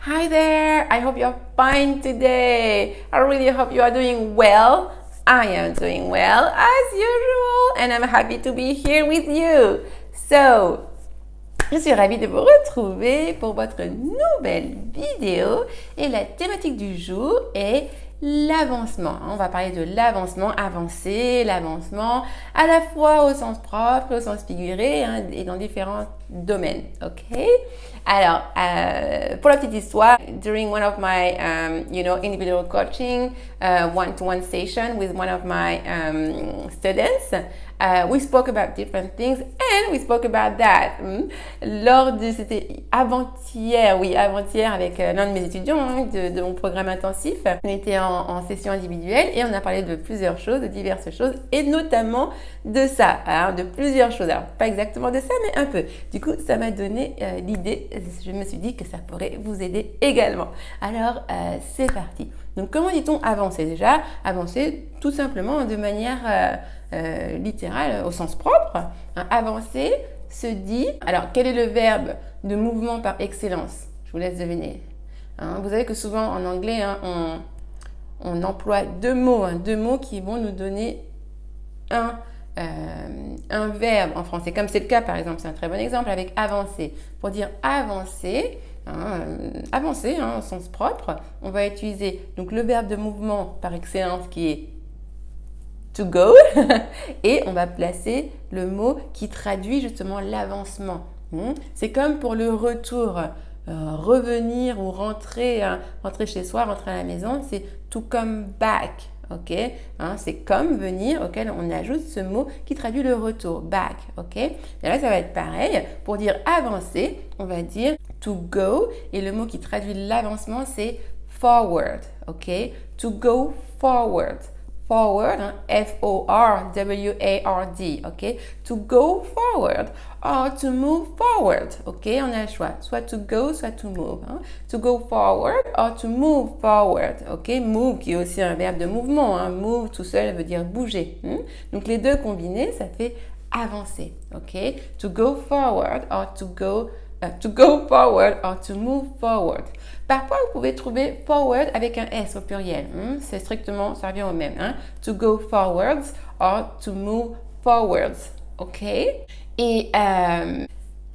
Hi there, I hope you're fine today. I really hope you are doing well. I am doing well as usual and I'm happy to be here with you. So, je suis ravie de vous retrouver pour votre nouvelle vidéo et la thématique du jour est l'avancement. On va parler de l'avancement, avancer, l'avancement à la fois au sens propre et au sens figuré et dans différents domaines. Ok? Alors, pour la petite histoire, during one of my, individual coaching, one-to-one session with one of my students, we spoke about different things and we spoke about that. C'était avant-hier avec l'un de mes étudiants de mon programme intensif. On était en session individuelle et on a parlé de plusieurs choses, de diverses choses et notamment de ça, de plusieurs choses. Alors, pas exactement de ça, mais un peu. Du coup, ça m'a donné l'idée, je me suis dit que ça pourrait vous aider également. Alors, c'est parti. Donc, comment dit-on avancer déjà? Avancer tout simplement de manière littérale, au sens propre. Avancer se dit... Alors, quel est le verbe de mouvement par excellence? Je vous laisse deviner. Vous savez que souvent, en anglais, on emploie deux mots qui vont nous donner un verbe en français, comme c'est le cas par exemple, c'est un très bon exemple avec avancer. Pour dire avancer, avancer au sens propre, on va utiliser donc le verbe de mouvement par excellence qui est to go et on va placer le mot qui traduit justement l'avancement. C'est comme pour le retour, revenir ou rentrer chez soi, rentrer à la maison, c'est to come back. Ok, c'est comme venir auquel on ajoute ce mot qui traduit le retour, back. Ok, et là ça va être pareil. Pour dire avancer, on va dire to go et le mot qui traduit l'avancement c'est forward. Ok, to go forward. Forward, F-O-R-W-A-R-D, ok? To go forward or to move forward, ok? On a le choix, soit to go, soit to move. To go forward or to move forward, ok? Move qui est aussi un verbe de mouvement, Move tout seul veut dire bouger. Donc les deux combinés, ça fait avancer, ok? To go forward or to go forward or to move forward. Parfois, vous pouvez trouver forward avec un S au pluriel. C'est strictement, ça revient au même. To go forwards or to move forwards. OK? Et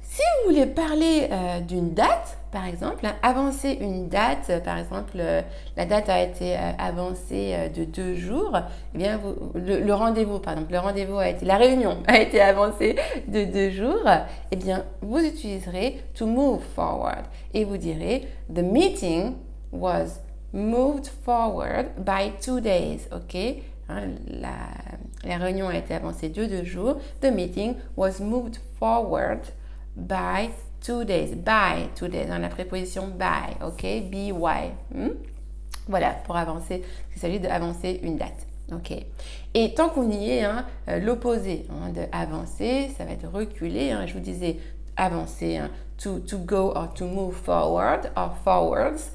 si vous voulez parler d'une date, par exemple, avancer une date, par exemple, la date a été avancée de 2 jours, eh bien, le rendez-vous, par exemple, la réunion a été avancée de 2 jours, eh bien, vous utiliserez to move forward et vous direz the meeting was moved forward by 2 days, ok? La réunion a été avancée de 2 jours, the meeting was moved forward by 2 days, by 2 days, la préposition by, ok, by. Voilà, pour avancer, il s'agit d'avancer une date, ok. Et tant qu'on y est, l'opposé de avancer, ça va être reculer, je vous disais avancer, to go or to move forward or forwards,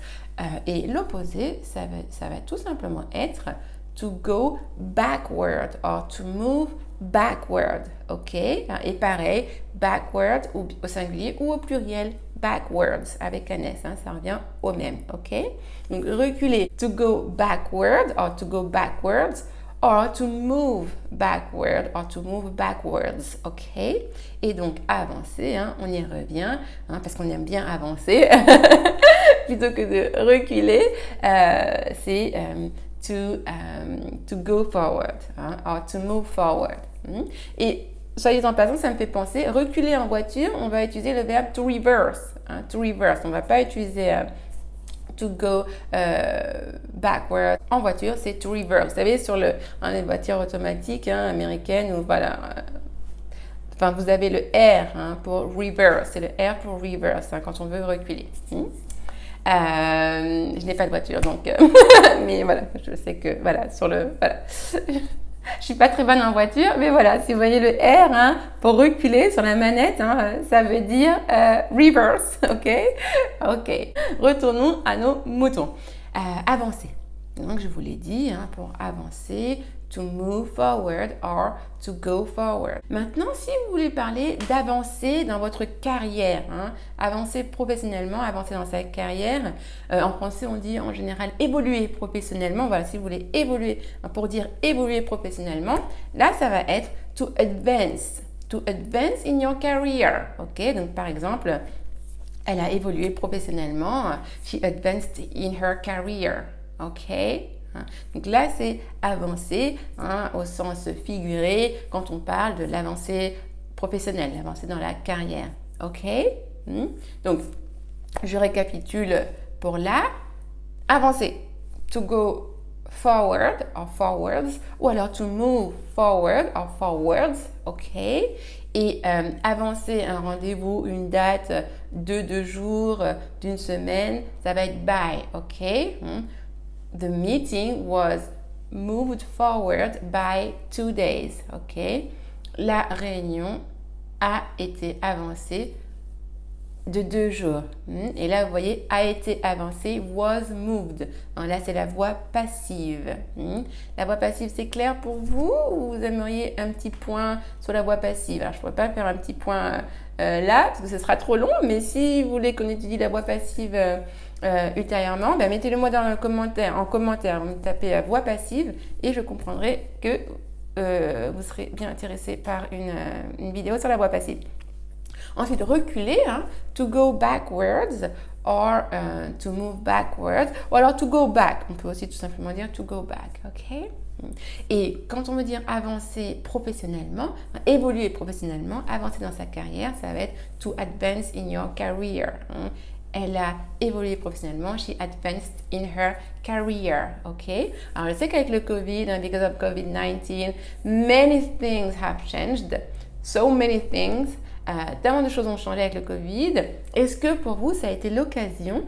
et l'opposé, ça va tout simplement être to go backward or to move backward, ok? Et pareil, backward au singulier ou au pluriel, backwards avec un S, ça revient au même, ok? Donc reculer, to go backward or to go backwards or to move backward or to move backwards, ok? Et donc avancer, on y revient, parce qu'on aime bien avancer plutôt que de reculer, c'est to go forward or to move forward. Et soyez en passant, ça me fait penser, reculer en voiture, on va utiliser le verbe to reverse. To reverse, on ne va pas utiliser to go backward. En voiture, c'est to reverse. Vous savez, sur les voitures automatiques américaines, ou voilà, enfin, vous avez le R pour reverse. C'est le R pour reverse quand on veut reculer. Je n'ai pas de voiture, donc mais voilà, je sais que voilà, je suis pas très bonne en voiture, mais voilà, si vous voyez le R pour reculer sur la manette, ça veut dire reverse, ok. Retournons à nos moutons. Avancer. Donc je vous l'ai dit, pour avancer, to move forward or to go forward. Maintenant, si vous voulez parler d'avancer dans votre carrière, avancer professionnellement, avancer dans sa carrière, en français on dit en général évoluer professionnellement. Voilà, si vous voulez évoluer, pour dire évoluer professionnellement, là ça va être to advance in your career. Ok, donc par exemple, elle a évolué professionnellement. She advanced in her career. Ok. Donc là, c'est avancer au sens figuré quand on parle de l'avancée professionnelle, l'avancée dans la carrière. Ok. Donc, je récapitule pour là. Avancer. To go forward or forwards, ou alors to move forward or forwards. Ok. Et avancer un rendez-vous, une date de 2 jours, d'une semaine, ça va être by, ok? The meeting was moved forward by 2 days, ok? La réunion a été avancée de 2 jours. Et là, vous voyez, a été avancé, was moved. Là, c'est la voix passive. La voix passive, c'est clair pour vous ou vous aimeriez un petit point sur la voix passive? Alors, je ne pourrais pas faire un petit point là, parce que ce sera trop long, mais si vous voulez qu'on étudie la voix passive ultérieurement, mettez-le moi dans le commentaire. En commentaire, vous me tapez voix passive et je comprendrai que vous serez bien intéressé par une vidéo sur la voix passive. Ensuite, reculer, to go backwards or to move backwards, ou alors to go back. On peut aussi tout simplement dire to go back, ok? Et quand on veut dire avancer professionnellement, évoluer professionnellement, avancer dans sa carrière, ça va être to advance in your career. Elle a évolué professionnellement. She advanced in her career. Ok. Alors, je sais qu'avec le Covid, because of COVID-19, many things have changed. So many things. Tellement de choses ont changé avec le Covid. Est-ce que pour vous, ça a été l'occasion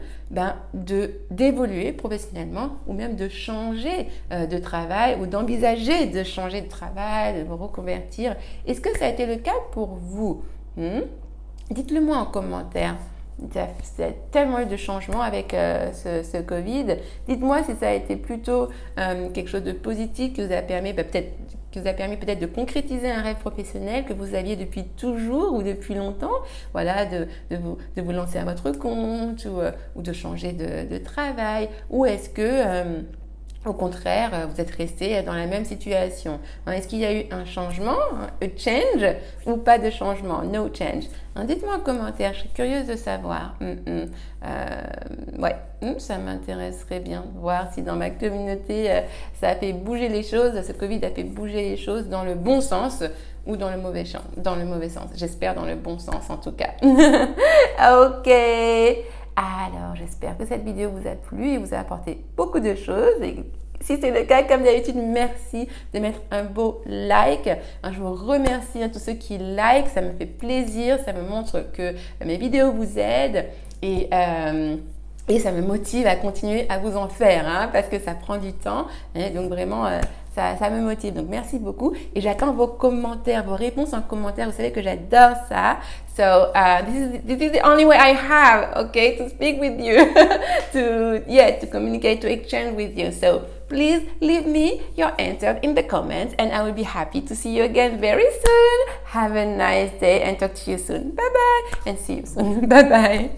d'évoluer professionnellement ou même de changer de travail ou d'envisager de changer de travail, de vous reconvertir? Est-ce que ça a été le cas pour vous? Dites-le moi en commentaire. Il y a tellement eu de changements avec ce Covid. Dites-moi si ça a été plutôt quelque chose de positif qui vous a permis peut-être de concrétiser un rêve professionnel que vous aviez depuis toujours ou depuis longtemps. Voilà, de vous lancer à votre compte ou de changer de travail. Ou est-ce que au contraire, vous êtes resté dans la même situation? Est-ce qu'il y a eu un changement, a change, ou pas de changement, no change? Dites-moi en commentaire, je suis curieuse de savoir. Ça m'intéresserait bien de voir si dans ma communauté, ça a fait bouger les choses, ce Covid a fait bouger les choses dans le bon sens ou dans le mauvais sens. J'espère dans le bon sens en tout cas. Ok. Alors, j'espère que cette vidéo vous a plu et vous a apporté beaucoup de choses. Et si c'est le cas, comme d'habitude, merci de mettre un beau like. Je vous remercie à tous ceux qui like. Ça me fait plaisir. Ça me montre que mes vidéos vous aident. Et ça me motive à continuer à vous en faire, parce que ça prend du temps. Donc vraiment, ça me motive. Donc merci beaucoup. Et j'attends vos commentaires, vos réponses en commentaire. Vous savez que j'adore ça. So this is the only way I have, okay, to speak with you, to communicate, to exchange with you. So please leave me your answer in the comments and I will be happy to see you again very soon. Have a nice day and talk to you soon. Bye bye and see you soon. Bye bye.